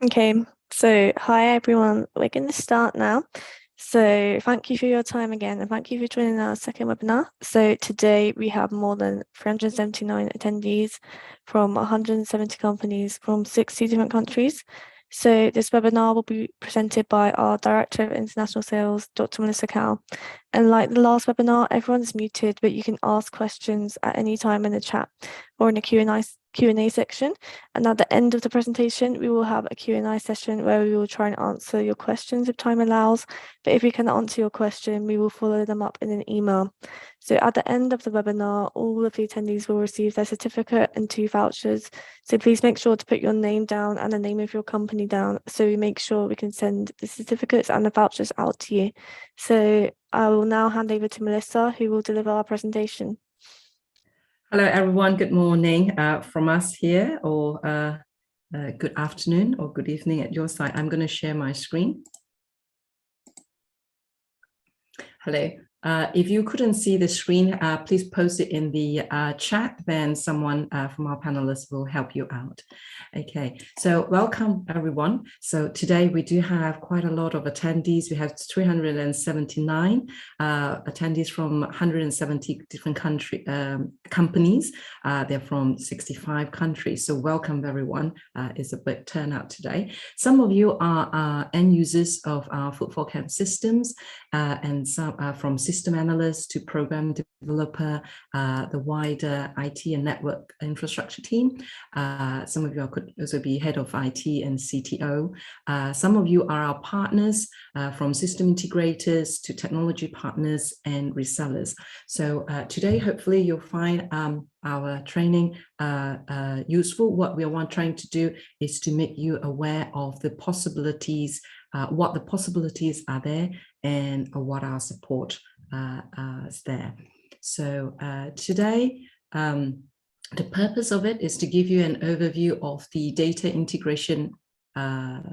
Okay, so hi everyone. We're going to start now. So thank you for your time again, and thank you for joining our second webinar. So today we have more than 379 attendees from 170 companies from 60 different countries. So this webinar will be presented by our Director of International Sales, Dr. Melissa Cow. And like the last webinar, everyone's muted, but you can ask questions at any time in the chat or in the Q&A section. And at the end of the presentation, we will have a Q&A session where we will try and answer your questions if time allows. But if we cannot answer your question, we will follow them up in an email. So at the end of the webinar, all of the attendees will receive their certificate and 2 vouchers. So please make sure to put your name down and the name of your company down, so we make sure we can send the certificates and the vouchers out to you. So I will now hand over to Melissa, who will deliver our presentation. Hello, everyone. Good morning from us here, or good afternoon or good evening at your side. I'm going to share my screen. Hello. If you couldn't see the screen, please post it in the chat, then someone from our panelists will help you out. Okay, so welcome everyone. So today we do have quite a lot of attendees. We have 379 attendees from 170 different companies. They're from 65 countries. So welcome everyone. It's a big turnout today. Some of you are end users of our FootfallCam systems, and some from system analyst to program developer, the wider IT and network infrastructure team. Some of you could also be head of IT and CTO. Some of you are our partners, from system integrators to technology partners and resellers. So today, hopefully you'll find our training useful. What we are trying to do is to make you aware of the possibilities, what the possibilities are there, and what our support is there. So today, the purpose of it is to give you an overview of the data integration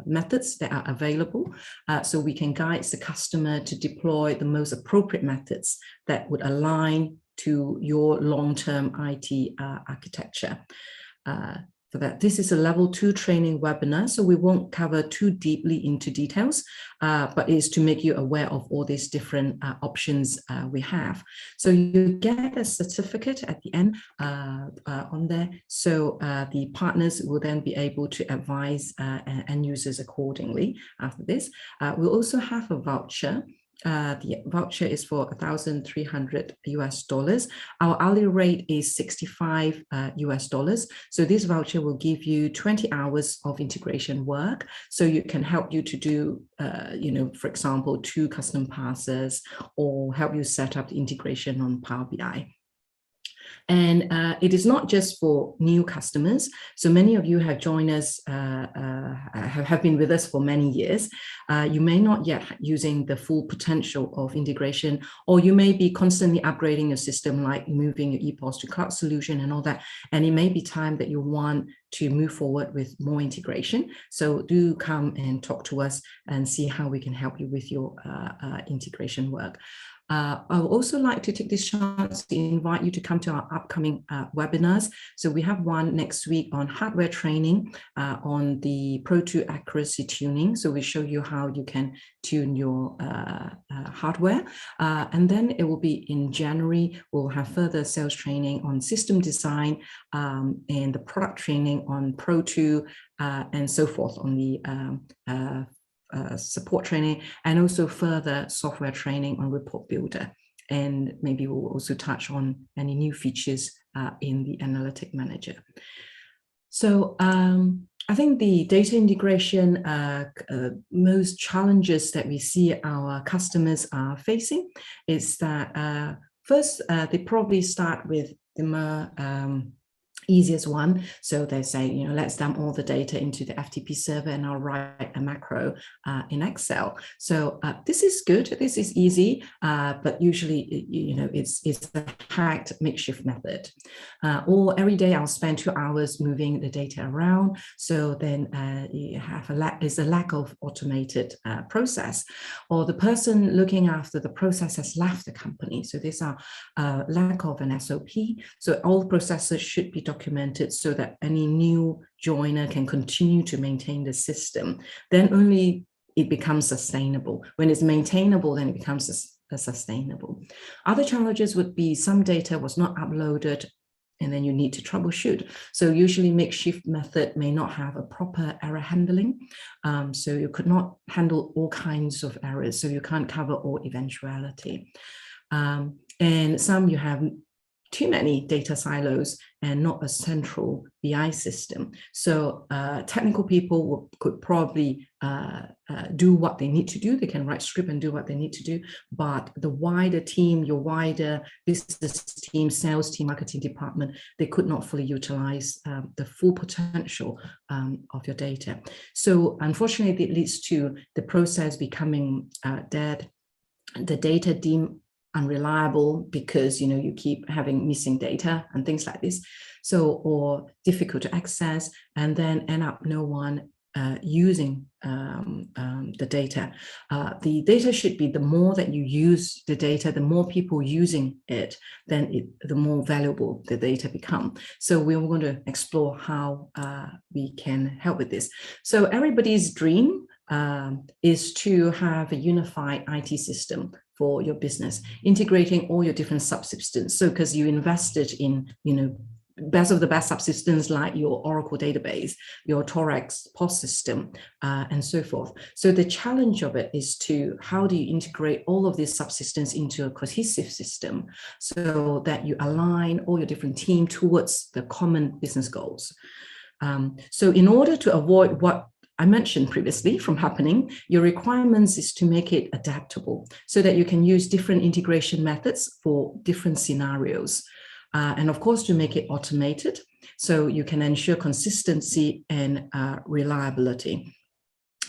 methods that are available, so we can guide the customer to deploy the most appropriate methods that would align to your long-term IT architecture. For that, this is a level 2 training webinar, so we won't cover too deeply into details, but it is to make you aware of all these different options we have. So you get a certificate at the end on there, so the partners will then be able to advise end users accordingly after this. We'll also have a voucher. The voucher is for $1,300 US. Our hourly rate is $65 US. So this voucher will give you 20 hours of integration work. So you can help you to do, for example, 2 custom parsers, or help you set up the integration on Power BI. And it is not just for new customers. So many of you have joined us, have been with us for many years. You may not yet using the full potential of integration, or you may be constantly upgrading your system, like moving your EPOS to cloud solution and all that. And it may be time that you want to move forward with more integration. So do come and talk to us and see how we can help you with your integration work. I would also like to take this chance to invite you to come to our upcoming webinars. So we have one next week on hardware training, on the Pro 2 accuracy tuning. So we show you how you can tune your hardware. And then it will be in January, we'll have further sales training on system design, and the product training on Pro 2, and so forth on the support training, and also further software training on Report Builder. And maybe we'll also touch on any new features in the Analytic Manager. So I think the data integration, most challenges that we see our customers are facing is that first, they probably start with the more easiest one. So they say, let's dump all the data into the FTP server and I'll write a macro in Excel. So this is good. This is easy, but usually, it's a hacked makeshift method. Or every day I'll spend 2 hours moving the data around. So then you have there's a lack of automated process, or the person looking after the process has left the company. So there's a lack of an SOP. So all processes should be documented so that any new joiner can continue to maintain the system, then only it becomes sustainable. When it's maintainable, then it becomes sustainable. Other challenges would be some data was not uploaded, and then you need to troubleshoot. So usually makeshift method may not have a proper error handling. So you could not handle all kinds of errors. So you can't cover all eventuality. And some you have too many data silos and not a central BI system. So technical people could probably do what they need to do. They can write script and do what they need to do. But the wider team, your wider business team, sales team, marketing department, they could not fully utilize the full potential of your data. So unfortunately, it leads to the process becoming dead, the data deemed unreliable because you keep having missing data and things like this, so or difficult to access, and then end up no one using the data. The data should be, the more that you use the data, the more people using it, then the more valuable the data become. So we're going to explore how we can help with this. So everybody's dream is to have a unified IT system for your business, integrating all your different subsystems. So because you invested in, best of the best subsystems like your Oracle database, your Torex POS system, and so forth. So the challenge of it is to, how do you integrate all of these subsystems into a cohesive system so that you align all your different teams towards the common business goals? So in order to avoid what I mentioned previously from happening, your requirements is to make it adaptable so that you can use different integration methods for different scenarios. And of course, to make it automated so you can ensure consistency and reliability.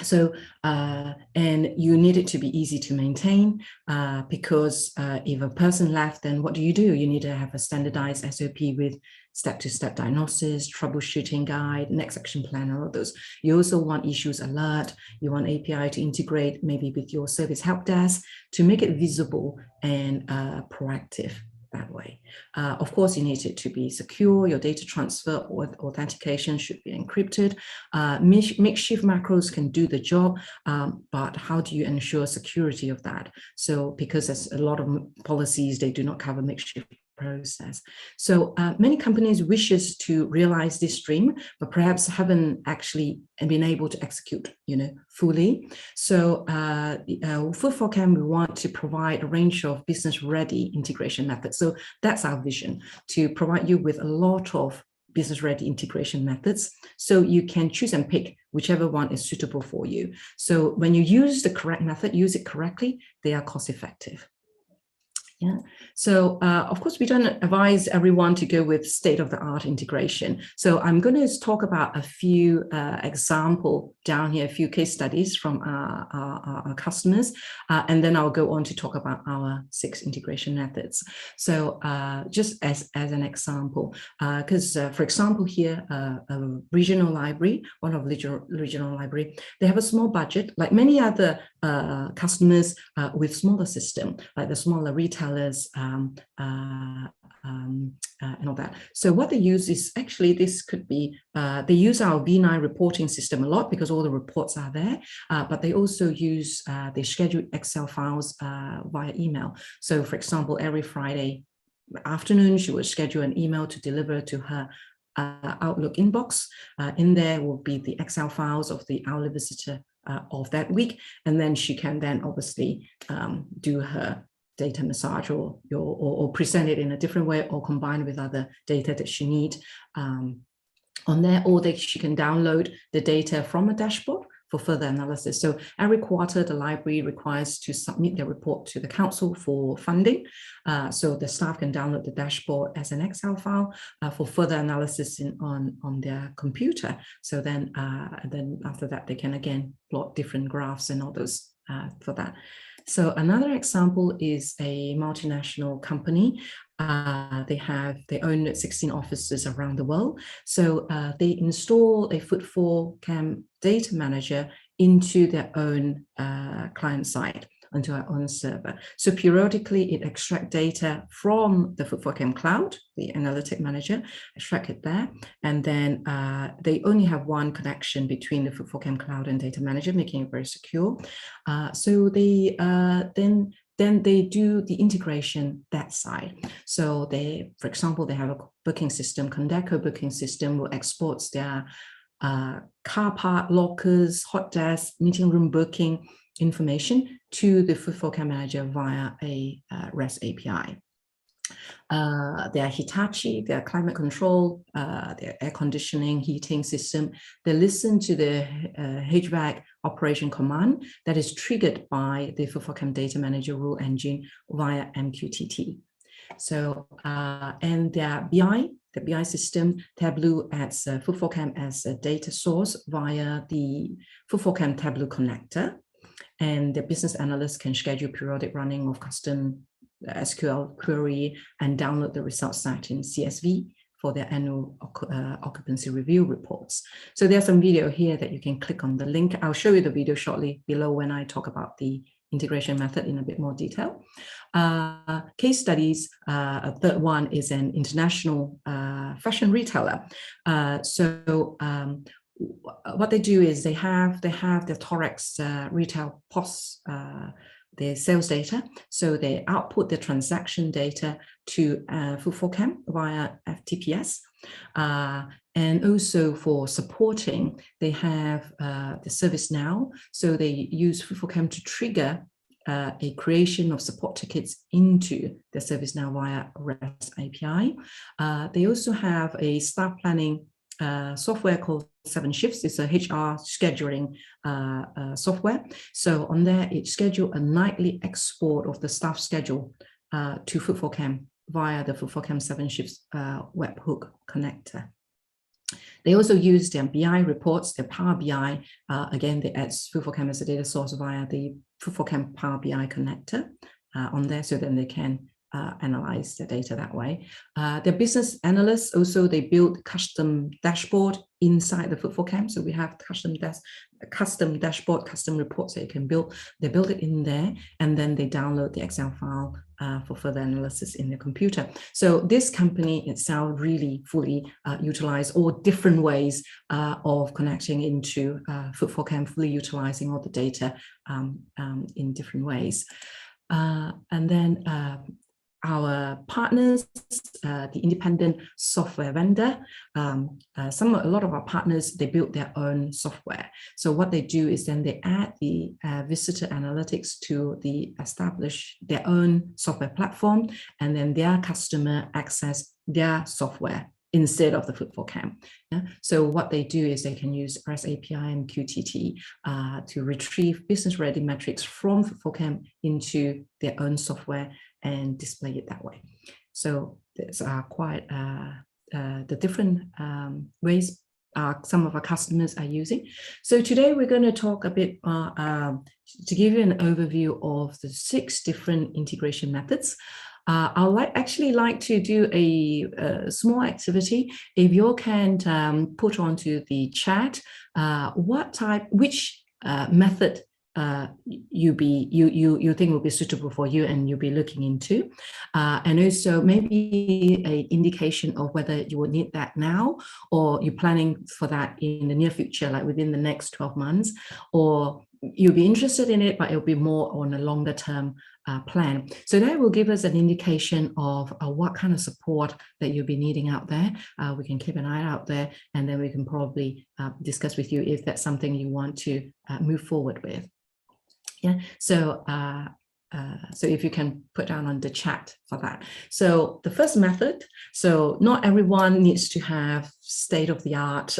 So, and you need it to be easy to maintain because if a person left, then what do? You need to have a standardized SOP with step-to-step diagnosis, troubleshooting guide, next action plan, all of those. You also want issues alert. You want API to integrate maybe with your service help desk to make it visible and proactive that way. Of course, you need it to be secure. Your data transfer or authentication should be encrypted. Makeshift macros can do the job, but how do you ensure security of that? So because there's a lot of policies, they do not cover makeshift process. So many companies wishes to realize this dream, but perhaps haven't actually been able to execute, fully. So FootfallCam, we want to provide a range of business-ready integration methods. So that's our vision, to provide you with a lot of business-ready integration methods, so you can choose and pick whichever one is suitable for you. So when you use the correct method, use it correctly, they are cost-effective. Yeah. So of course, we don't advise everyone to go with state-of-the-art integration. So I'm going to talk about a few example down here, a few case studies from our customers, and then I'll go on to talk about our 6 integration methods. So just as an example, because for example here, a regional library, one of regional library, they have a small budget, like many other customers with smaller system, like the smaller retailers and all that. So what they use is actually, this could be, they use our V9 reporting system a lot because all the reports are there, but they also use, they schedule Excel files via email. So for example, every Friday afternoon, she would schedule an email to deliver to her Outlook inbox. In there will be the Excel files of the hourly visitor of that week, and then she can then obviously do her data massage or present it in a different way, or combine with other data that she needs on there, or she can download the data from a dashboard for further analysis. So every quarter, the library requires to submit their report to the council for funding. So the staff can download the dashboard as an Excel file for further analysis on their computer. So then after that, they can again plot different graphs and all those for that. So another example is a multinational company. They own 16 offices around the world. So they install a FootfallCam data manager into their own client side onto our own server. So periodically, it extracts data from the FootfallCam cloud, the analytic manager, extract it there, and then they only have one connection between the FootfallCam cloud and data manager, making it very secure. So they then they do the integration that side. So they, for example, they have a booking system, Condeco booking system will export their car park lockers, hot desk, meeting room booking information to the FootfallCam manager via a REST API. Their Hitachi, their climate control, their air conditioning, heating system, they listen to the HVAC operation command that is triggered by the FootfallCam data manager rule engine via MQTT. So, and their BI, the BI system, Tableau adds FootfallCam as a data source via the FootfallCam Tableau connector. And the business analyst can schedule periodic running of custom SQL query and download the results set in CSV for their annual occupancy review reports. So there's some video here that you can click on the link. I'll show you the video shortly below when I talk about the integration method in a bit more detail. Case studies, a third one is an international fashion retailer. What they do is they have their Torex retail POS, their sales data. So they output the transaction data to FootfallCam via FTPS. And also for supporting, they have the ServiceNow. So they use FootfallCam to trigger a creation of support tickets into the ServiceNow via REST API. They also have a staff planning software called 7 Shifts. It's a HR scheduling software. So on there, it schedules a nightly export of the staff schedule to FootfallCam via the FootfallCam 7 Shifts webhook connector. They also use their BI reports, their Power BI. Again, they add FootfallCam as a data source via the FootfallCam Power BI connector on there, so then they can analyze the data that way. Their business analysts also, they build custom dashboard inside the FootfallCam. So we have custom dashboard, custom reports that you can build. They build it in there, and then they download the Excel file for further analysis in the computer. So this company itself really fully utilize all different ways of connecting into FootfallCam, fully utilizing all the data in different ways. And then our partners, the independent software vendor, a lot of our partners, they build their own software. So what they do is then they add the visitor analytics to establish their own software platform, and then their customer access their software instead of the FootfallCam. Yeah? So what they do is they can use REST API and QTT to retrieve business-ready metrics from FootfallCam into their own software and display it that way. So there's quite the different ways some of our customers are using. So today we're going to talk a bit to give you an overview of the 6 different integration methods. I'd actually like to do a small activity. If you can put onto the chat which method you think will be suitable for you and you'll be looking into, and also maybe an indication of whether you will need that now, or you're planning for that in the near future, like within the next 12 months, or you'll be interested in it, but it'll be more on a longer term plan. So that will give us an indication of what kind of support that you'll be needing out there. We can keep an eye out there, and then we can probably discuss with you if that's something you want to move forward with. Yeah, so if you can put down on the chat for that. So the first method, so not everyone needs to have state-of-the-art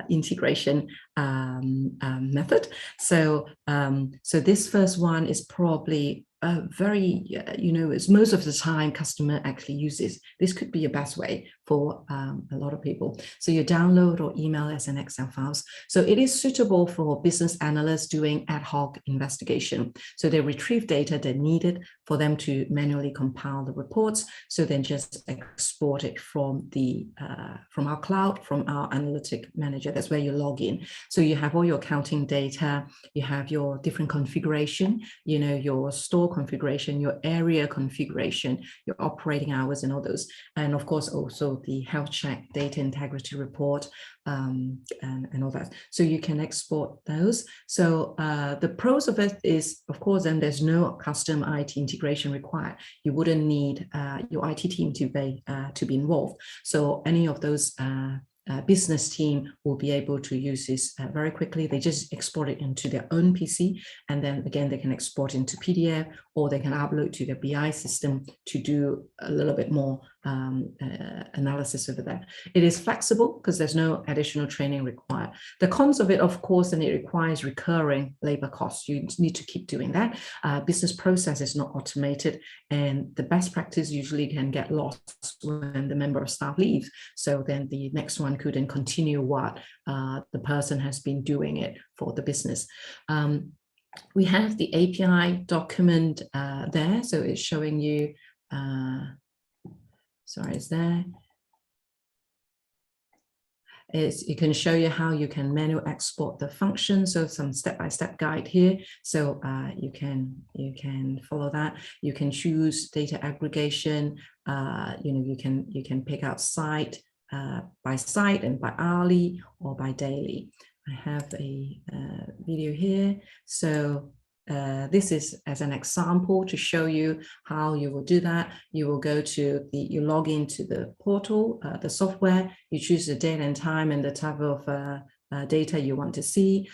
integration method. So this first one is probably very, it's most of the time customer actually uses. This could be a best way for a lot of people. So you download or email as an Excel files. So it is suitable for business analysts doing ad hoc investigation. So they retrieve data that needed for them to manually compile the reports. So then just export it from our cloud, from our analytic manager. That's where you log in. So you have all your accounting data, you have your different configuration, you know, your store configuration, your area configuration, your operating hours and all those. And of course, also the health check, data integrity report, and all that. So you can export those. So the pros of it is, of course, then there's no custom IT integration required. You wouldn't need your IT team to be involved. So any of those business team will be able to use this very quickly. They just export it into their own PC, and then again they can export into PDF, or they can upload to their BI system to do a little bit more analysis over that. It is flexible because there's no additional training required. The cons of it, of course, and it requires recurring labor costs. You need to keep doing that. Business process is not automated, and the best practice usually can get lost when the member of staff leaves. So then the next one couldn't continue what the person has been doing it for the business. We have the API document there, so it's showing you, sorry, it's there. It can show you how you can manually export the function. So some step-by-step guide here. So you can follow that. You can choose data aggregation. You know, you can pick out site by site and by hourly or by daily. I have a video here. So this is as an example to show you how you will do that. You will go to you log into the portal, the software, you choose the date and time and the type of data you want to see.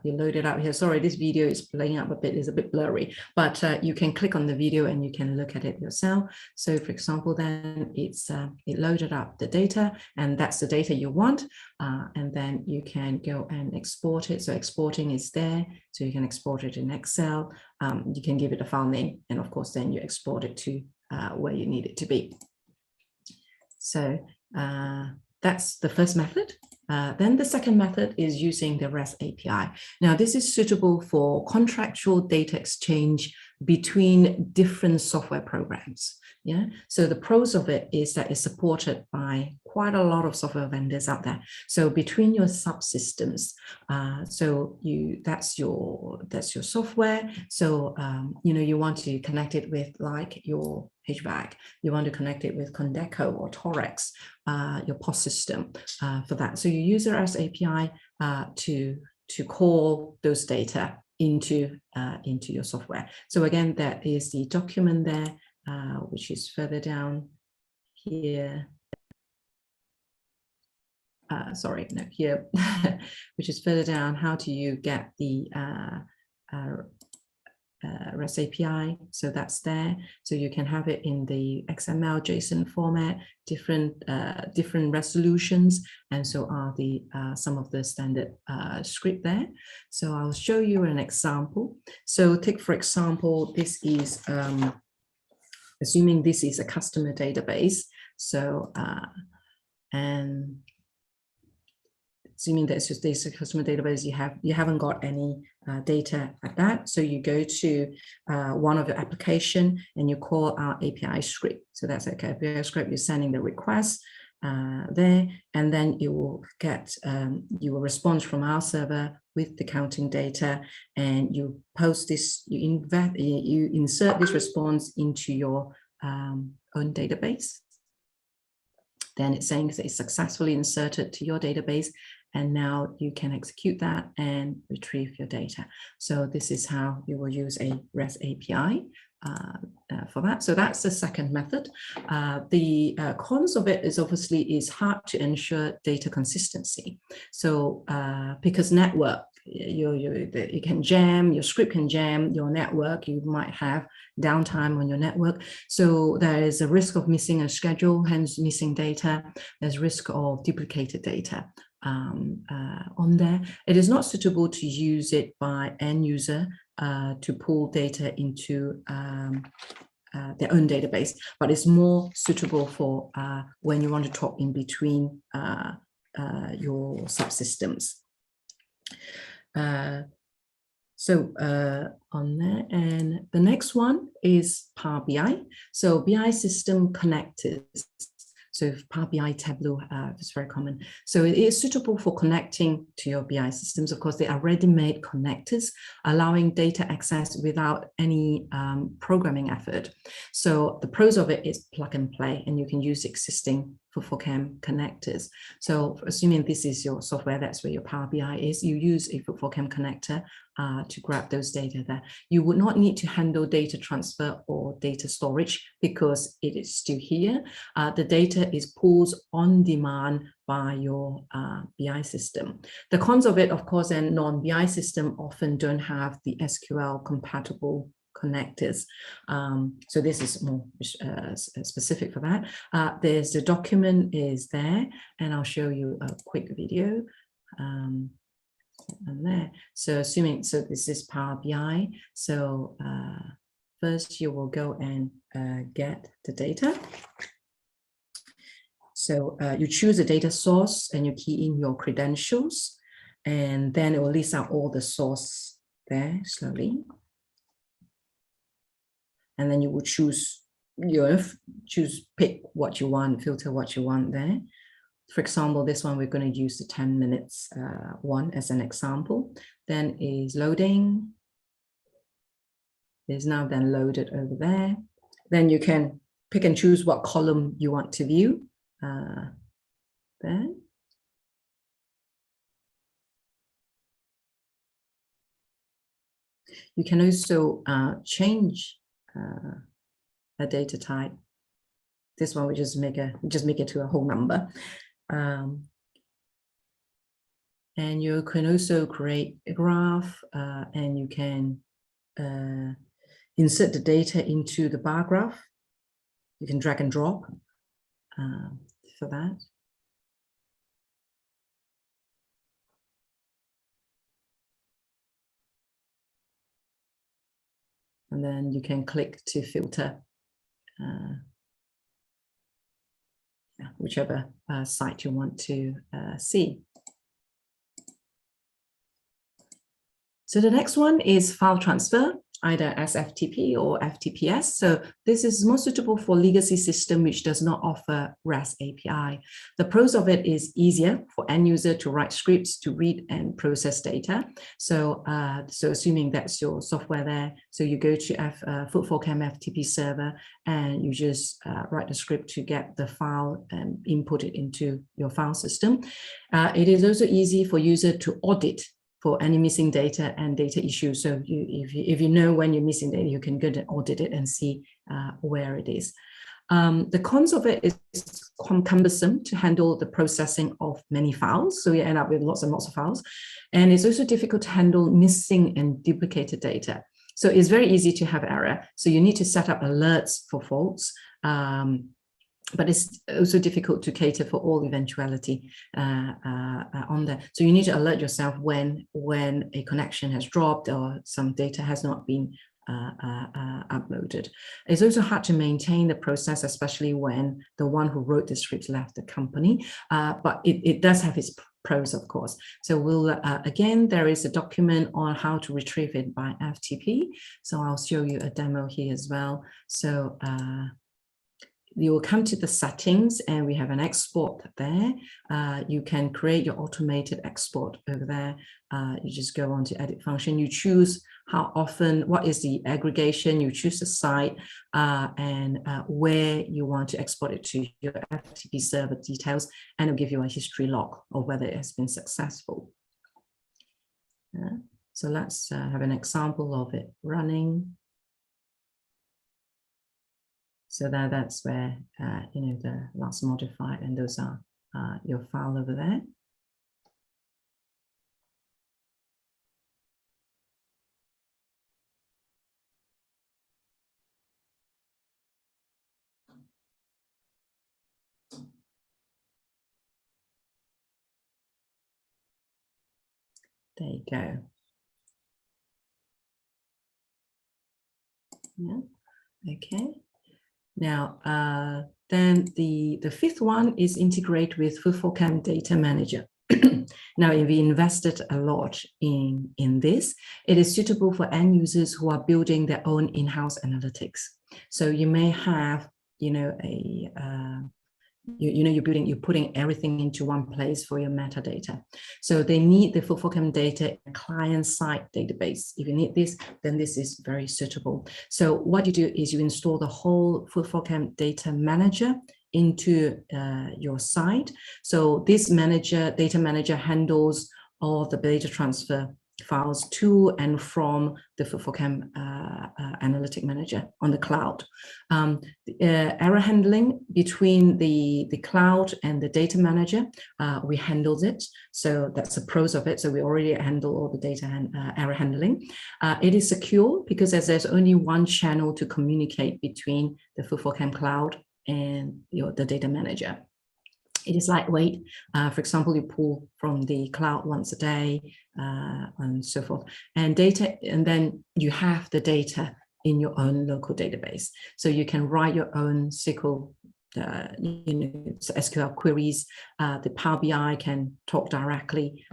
You load it up here. Sorry, this video is playing up a bit, is a bit blurry, but you can click on the video and you can look at it yourself. So for example, then it loaded up the data, and that's the data you want. And then you can go and export it. So exporting is there. So you can export it in Excel. You can give it a file name, and of course, then you export it to where you need it to be. So that's the first method. Then the second method is using the REST API. Now, this is suitable for contractual data exchange between different software programs. Yeah. So the pros of it is that it's supported by quite a lot of software vendors out there. So between your subsystems, so that's your software. So you know, you want to connect it with like your HVAC, you want to connect it with Condeco or Torex, your POS system for that. So you use the REST API to call those data into your software. So again, that is the document there, which is further down here. Sorry, no, here, which is further down. How do you get the REST API? So that's there. So you can have it in the XML, JSON format, different resolutions, and so are the some of the standard script there. So I'll show you an example. So take, for example, this is assuming this is a customer database. So and assuming that this is a customer database, you haven't got any data like that. So you go to one of your application and you call our API script. So that's okay. API script, you're sending the request there, and then you will get you will respond from our server with the counting data, and you post this. You insert this response into your own database. Then it's saying that it's successfully inserted to your database, and now you can execute that and retrieve your data. So this is how you will use a REST API for that. So that's the second method. The cons of it is obviously it's hard to ensure data consistency. So because network, you can jam, your script can jam your network, you might have downtime on your network. So there is a risk of missing a schedule, hence missing data. There's risk of duplicated data on there. It is not suitable to use it by end user to pull data into their own database, but it's more suitable for when you want to talk in between your subsystems. So on there, and the next one is Power BI. So BI system connectors. So Power BI, Tableau is very common. So it is suitable for connecting to your BI systems. Of course, they are ready-made connectors, allowing data access without any programming effort. So the pros of it is plug and play, and you can use existing FootfallCam connectors. So assuming this is your software, that's where your Power BI is, you use a FootfallCam connector to grab those data there. You would not need to handle data transfer or data storage because it is still here. The data is pulled on demand by your BI system. The cons of it, of course, and non-BI system often don't have the SQL compatible connectors. So this is more specific for that. There's the document is there, and I'll show you a quick video. And there. So assuming, so this is Power BI. So first you will go and get the data. So you choose a data source and you key in your credentials, and then it will list out all the source there slowly. And then you will choose pick what you want, filter what you want there. For example, this one, we're going to use the 10 minutes one as an example. Then is loading. It's now then loaded over there. Then you can pick and choose what column you want to view. There. You can also change a data type. This one we just make it to a whole number. And you can also create a graph, and you can insert the data into the bar graph. You can drag and drop for that. And then you can click to filter whichever site you want to see. So the next one is file transfer, either as FTP or FTPS. So this is more suitable for legacy system which does not offer REST API. The pros of it is easier for end user to write scripts to read and process data. So, so assuming that's your software there, so you go to FootfallCam FTP server and you just write a script to get the file and input it into your file system. It is also easy for user to audit for any missing data and data issues. So if you know when you're missing data, you can go and audit it and see where it is. The cons of it is cumbersome to handle the processing of many files. So you end up with lots and lots of files. And it's also difficult to handle missing and duplicated data. So it's very easy to have error. So you need to set up alerts for faults. But it's also difficult to cater for all eventuality on there. So you need to alert yourself when a connection has dropped or some data has not been uploaded. It's also hard to maintain the process, especially when the one who wrote the script left the company, but it does have its pros, of course. So we'll, again, there is a document on how to retrieve it by FTP. So I'll show you a demo here as well. So you will come to the settings and we have an export there. You can create your automated export over there. You just go on to edit function. You choose how often, what is the aggregation, you choose the site and where you want to export it to your FTP server details, and it'll give you a history log of whether it has been successful. So let's have an example of it running. So that's where, you know, the last modified, and those are your file over there. There you go. Yeah, okay. Now, then the fifth one is integrate with FootfallCam Data Manager. Now, if we invested a lot in this, it is suitable for end users who are building their own in-house analytics. So you may have, you're putting everything into one place for your metadata. So they need the FootfallCam data client-side database. If you need this, then this is very suitable. So what you do is you install the whole FootfallCam data manager into your site. So this data manager handles all the data transfer files to and from the FootfallCam analytic manager on the cloud. Error handling between the cloud and the data manager, we handled it. So that's the pros of it. So we already handle all the data error handling. It is secure because there's only one channel to communicate between the FootfallCam cloud and the data manager. It is lightweight. For example, you pull from the cloud once a day and so forth. And then you have the data in your own local database. So you can write your own SQL, SQL queries. The Power BI can talk directly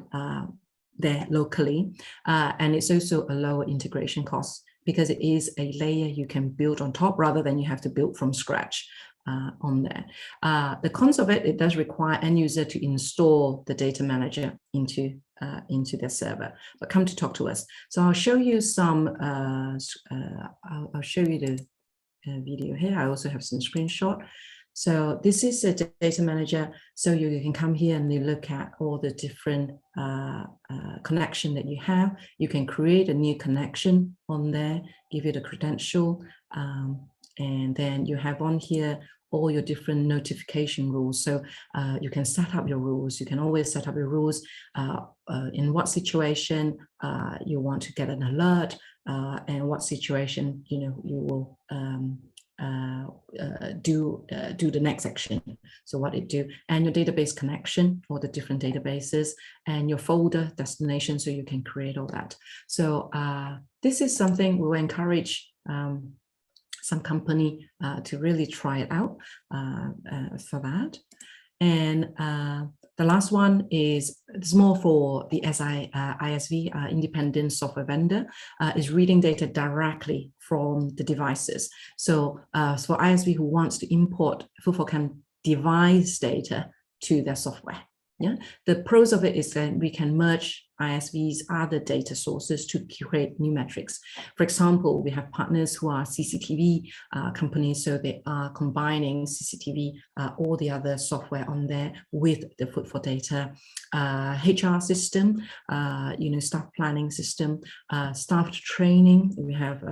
there locally. And it's also a lower integration cost because it is a layer you can build on top rather than you have to build from scratch. On there. The cons of it does require end user to install the data manager into their server, but come to talk to us. So I'll show you some, I'll show you the video here. I also have some screenshot. So this is a data manager. So you can come here and you look at all the different connection that you have. You can create a new connection on there, give it a credential, and then you have on here all your different notification rules. So you can set up your rules. You can always set up your rules in what situation you want to get an alert, and what situation you will do the next action. So what it do, and your database connection for the different databases, and your folder destination, so you can create all that. So this is something we will encourage some company to really try it out for that. And the last one is more for the ISV, independent software vendor, is reading data directly from the devices. So for ISV who wants to import FootfallCam device data to their software. Yeah, the pros of it is that we can merge ISV's other data sources to create new metrics. For example, we have partners who are CCTV companies, so they are combining CCTV, all the other software on there with the footfall data, HR system, staff planning system, staff training. We have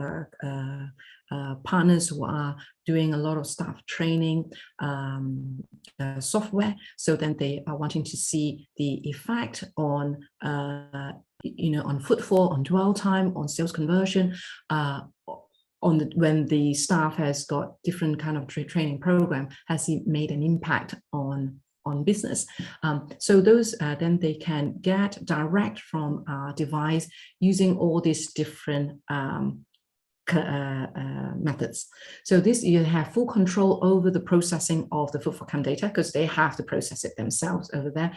partners who are doing a lot of staff training software. So then they are wanting to see the effect on, on footfall, on dwell time, on sales conversion, when the staff has got different kind of training program, has it made an impact on business. So those then they can get direct from our device using all these different methods. So this, you have full control over the processing of the FootfallCam data because they have to process it themselves over there.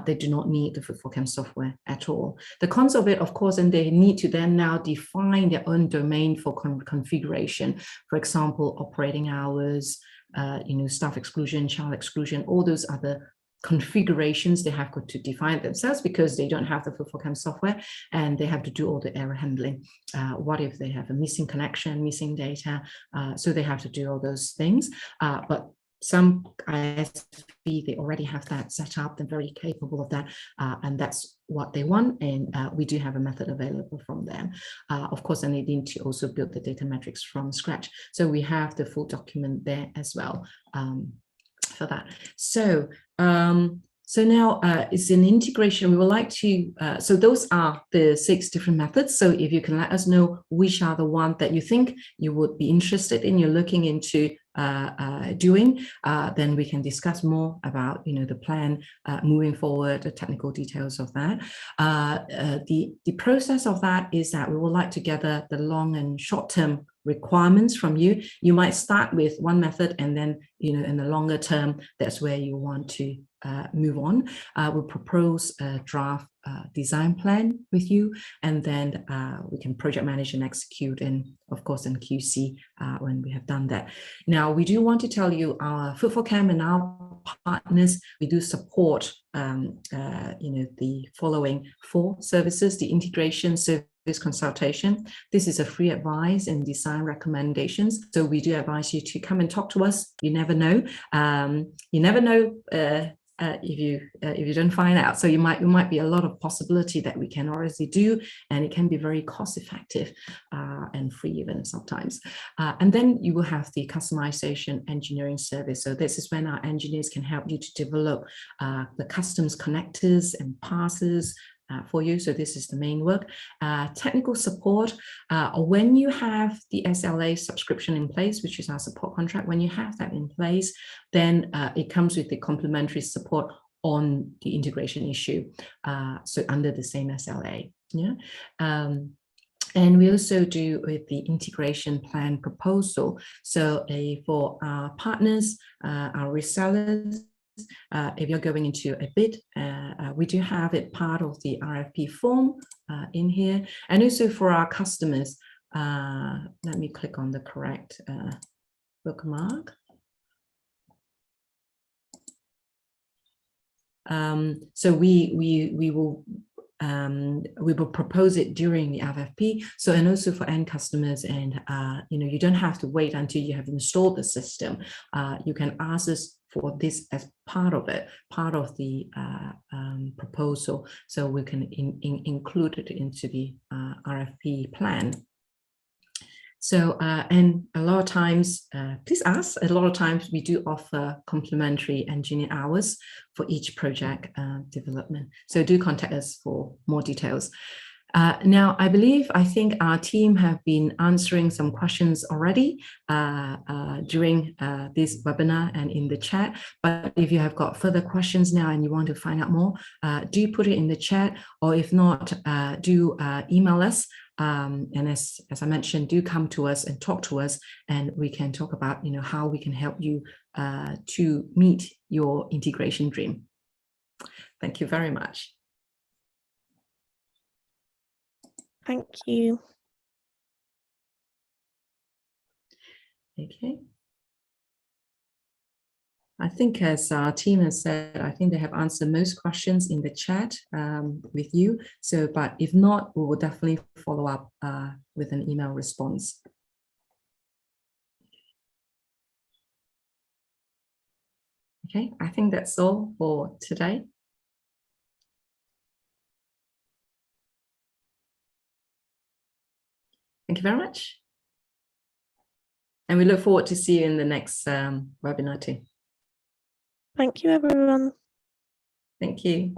They do not need the FootfallCam software at all. The cons of it, of course, and they need to then now define their own domain for configuration. For example, operating hours, staff exclusion, child exclusion, all those other configurations they have got to define themselves because they don't have the FootfallCam software, and they have to do all the error handling. What if they have a missing connection, missing data? So they have to do all those things. But some ISV, they already have that set up. They're very capable of that, and that's what they want. And we do have a method available from them. Of course, and they need to also build the data metrics from scratch. So we have the full document there as well. For that. So now it's an integration. We would like to, so those are the 6 different methods. So if you can let us know which are the one that you think you would be interested in, you're looking into doing, then we can discuss more about, the plan moving forward, the technical details of that. The process of that is that we would like to gather the long and short-term requirements from you. You might start with one method, and then, in the longer term, that's where you want to move on. We'll propose a draft design plan with you, and then we can project manage and execute, and of course in QC when we have done that. Now, we do want to tell you, our FootfallCam and our partners, we do support the following 4 services: the integration service, consultation. This is a free advice and design recommendations. So we do advise you to come and talk to us. You never know. If you don't find out. So you might be a lot of possibility that we can already do, and it can be very cost effective and free even sometimes. And then you will have the customization engineering service. So this is when our engineers can help you to develop the customs connectors and parsers for you. So this is the main work. Technical support, when you have the SLA subscription in place, which is our support contract, when you have that in place, then it comes with the complementary support on the integration issue, so under the same SLA. Yeah. And we also do with the integration plan proposal. So for our partners, our resellers, if you're going into a bid, we do have it part of the RFP form in here. And also for our customers, let me click on the correct bookmark. So we will propose it during the RFP. So, and also for end customers, and you don't have to wait until you have installed the system. You can ask us for this as part of it, part of the proposal, so we can include it into the RFP plan. So, and a lot of times, please ask, a lot of times we do offer complimentary engineer hours for each project development. So do contact us for more details. Now, I think our team have been answering some questions already during this webinar and in the chat. But if you have got further questions now and you want to find out more, do put it in the chat, or if not, do email us. And as I mentioned, do come to us and talk to us, and we can talk about how we can help you to meet your integration dream. Thank you very much. Thank you. Okay. I think, as our team has said, I think they have answered most questions in the chat with you. So, but if not, we will definitely follow up with an email response. Okay, I think that's all for today. Thank you very much. And we look forward to see you in the next webinar too. Thank you, everyone. Thank you.